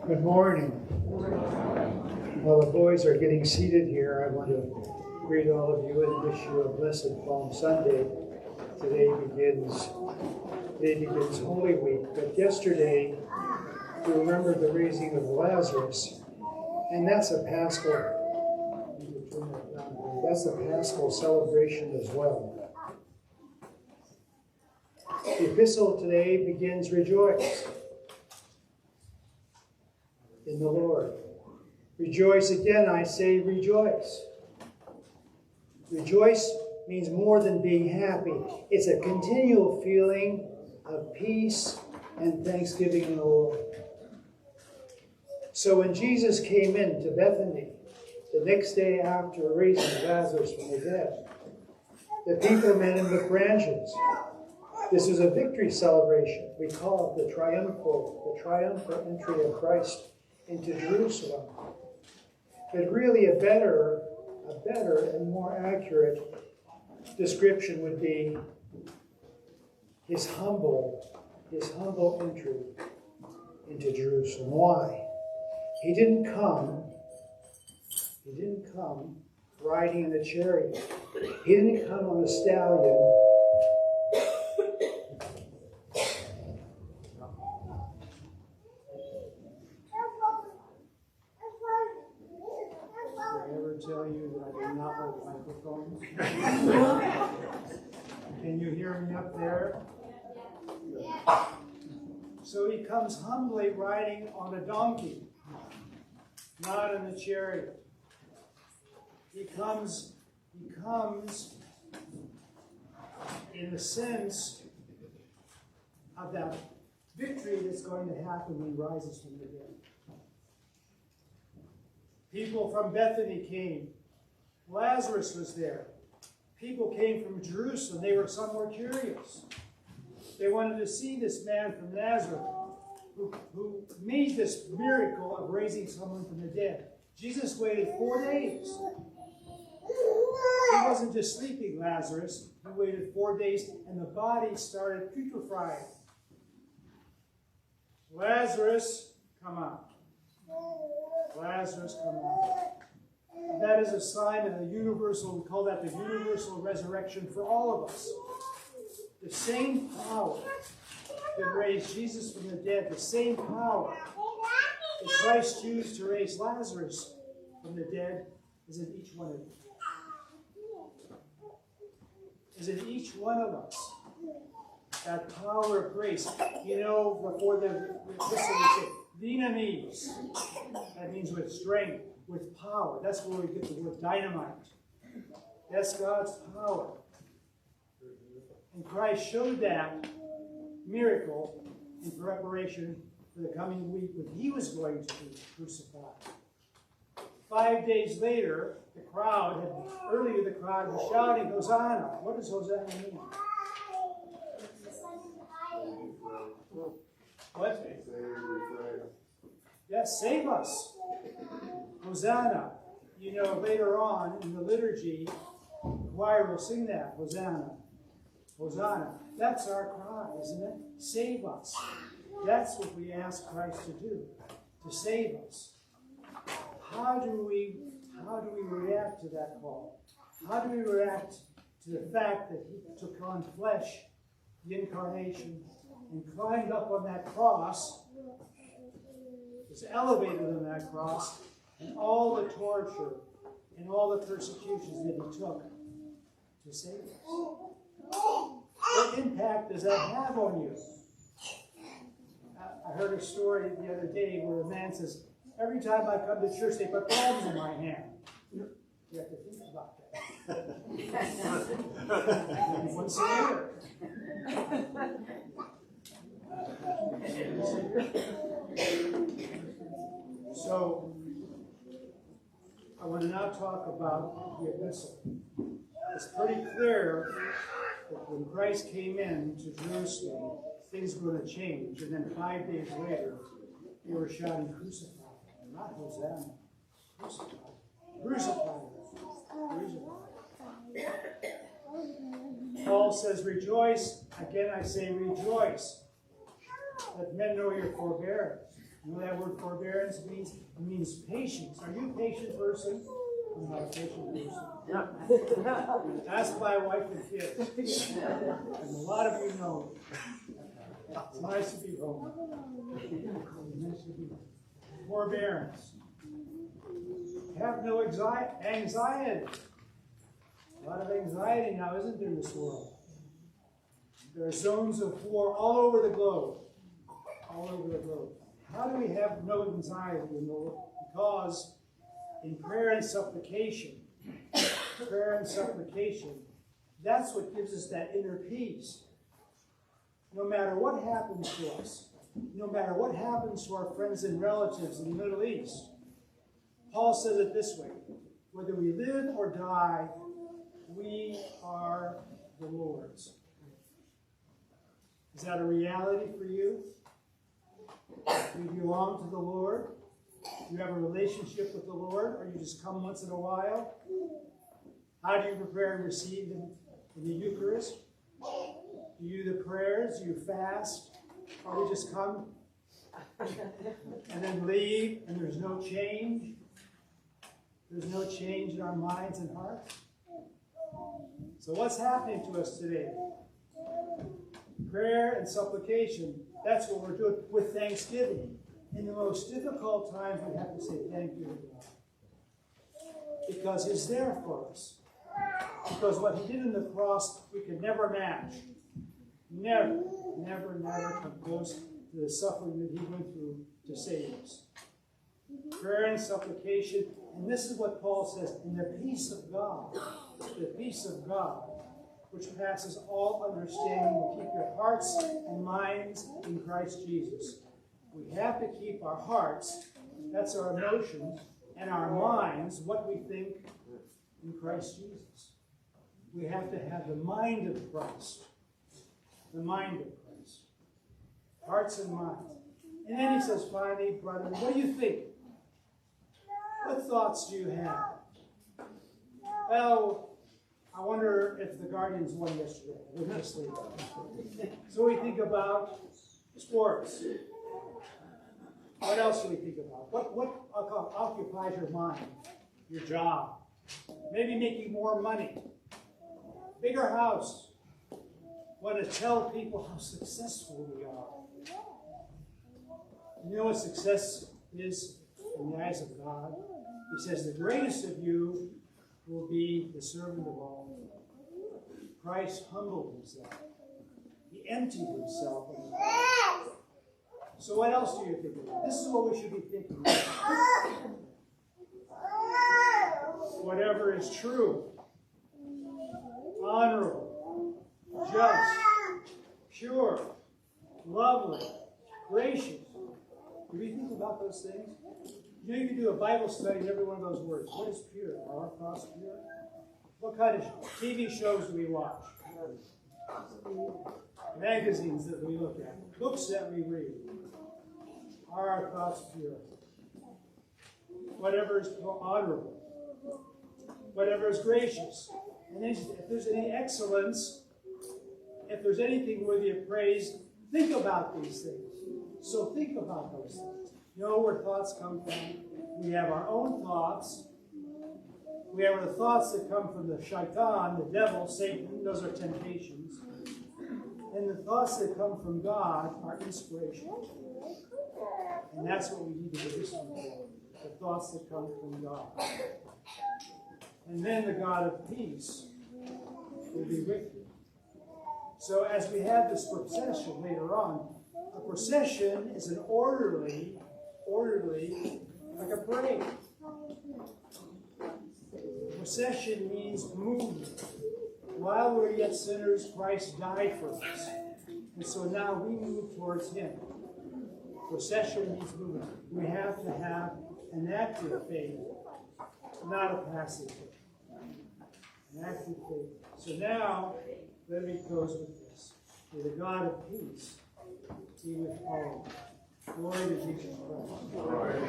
Good morning. While the boys are getting seated here, I want to greet all of you and wish you a blessed Palm Sunday. Today begins Holy Week, but yesterday we remembered the raising of Lazarus, and that's a Paschal celebration as well. The epistle today begins, "Rejoice in the Lord." Rejoice again, I say rejoice. Rejoice means more than being happy. It's a continual feeling of peace and thanksgiving in the Lord. So when Jesus came into Bethany, the next day after raising Lazarus from the dead, the people met him with branches. This was a victory celebration. We call it the triumphal entry of Christ into Jerusalem. But really a better and more accurate description would be his humble entry into Jerusalem. Why? He didn't come riding in a chariot. He didn't come on a stallion. Tell you that I do not like microphones. Can you hear me up there? So he comes humbly riding on a donkey, not in a chariot. He comes in the sense of that victory that's going to happen when he rises from the dead. People from Bethany came. Lazarus was there. People came from Jerusalem. They were somewhat curious. They wanted to see this man from Nazareth who made this miracle of raising someone from the dead. Jesus waited 4 days. He wasn't just sleeping, Lazarus. He waited 4 days, and the body started putrefying. Lazarus, come out. Lazarus, come out. That is a sign of the universal, we call that the universal resurrection for all of us. The same power that raised Jesus from the dead, the same power that Christ used to raise Lazarus from the dead is in each one of you. Is in each one of us. That power of grace. You know, before the epistle we say, dynamis. That means with strength, with power. That's where we get the word dynamite. That's God's power. And Christ showed that miracle in preparation for the coming week when he was going to be crucified. 5 days later, the crowd was shouting, Hosanna. What does Hosanna mean? What? Yes, save us. Hosanna. You know, later on in the liturgy, the choir will sing that. Hosanna. Hosanna. That's our cry, isn't it? Save us. That's what we ask Christ to do, to save us. How do we react to that call? How do we react to the fact that he took on flesh, the incarnation, and climbed up on that cross, was elevated on that cross, and all the torture and all the persecutions that he took to save us? What impact does that have on you? I heard a story the other day where a man says, every time I come to church, they put palms in my hand. You have to think about that. Once a year. So, I want to now talk about the epistle. It's pretty clear that when Christ came in to Jerusalem, things were going to change. And then 5 days later, they were shouting, crucify him. Not Hosanna. Crucify him. Crucify him. Crucify him. Paul says, rejoice. Again, I say rejoice. Let men know your forbearance. You know what that word forbearance means? It means patience. Are you a patient person? I'm not a patient person. Ask my wife and kids. And a lot of you know. It's nice to be home. Nice to be home. Forbearance. Have no anxiety. A lot of anxiety now, isn't there, in this world? There are zones of war all over the globe. All over the globe. How do we have no anxiety in the world? Because in prayer and supplication, that's what gives us that inner peace. No matter what happens to us, no matter what happens to our friends and relatives in the Middle East, Paul says it this way: whether we live or die, we are the Lord's. Is that a reality for you? Do you belong to the Lord? Do you have a relationship with the Lord, or you just come once in a while? How do you prepare and receive in the Eucharist? Do you do the prayers? Do you fast? Or we just come and then leave and there's no change? There's no change in our minds and hearts? So what's happening to us today? Prayer and supplication, that's what we're doing with thanksgiving. In the most difficult times, we have to say thank you to God. Because He's there for us. Because what He did on the cross, we could never match. Never come close to the suffering that He went through to save us. Prayer and supplication, and this is what Paul says, in the peace of God, which passes all understanding, will keep your hearts and minds in Christ Jesus. We have to keep our hearts, that's our emotions, and our minds, what we think, in Christ Jesus. We have to have the mind of Christ. The mind of Christ. Hearts and minds. And then he says, finally, brethren, what do you think? What thoughts do you have? Well, I wonder if the Guardians won yesterday. We'll just leave it. So we think about sports. What else do we think about? What occupies your mind? Your job. Maybe making more money. Bigger house. Want to tell people how successful we are. You know what success is in the eyes of God? He says, the greatest of you will be the servant of all. Christ humbled himself. He emptied himself on the cross. So what else do you think about? This is what we should be thinking about. Whatever is true, honorable, just, pure, lovely, gracious. Do you think about those things? You know, you can do a Bible study in every one of those words. What is pure? Are our thoughts pure? What kind of TV shows do we watch? Magazines that we look at. Books that we read. Are our thoughts pure? Whatever is honorable. Whatever is gracious. And then if there's any excellence, if there's anything worthy of praise, think about these things. So think about those things. You know where thoughts come from? We have our own thoughts. We have the thoughts that come from the Shaitan, the devil, Satan. Those are temptations. And the thoughts that come from God are inspiration. And that's what we need to be listening for. The thoughts that come from God. And then the God of peace will be with you. So as we have this procession later on, a procession is an orderly, like a parade. Procession means movement. While we're yet sinners, Christ died for us. And so now we move towards Him. Procession means movement. We have to have an active faith, not a passive faith. An active faith. So now, let me close with this. May the God of peace be with all. Glory to Jesus Christ.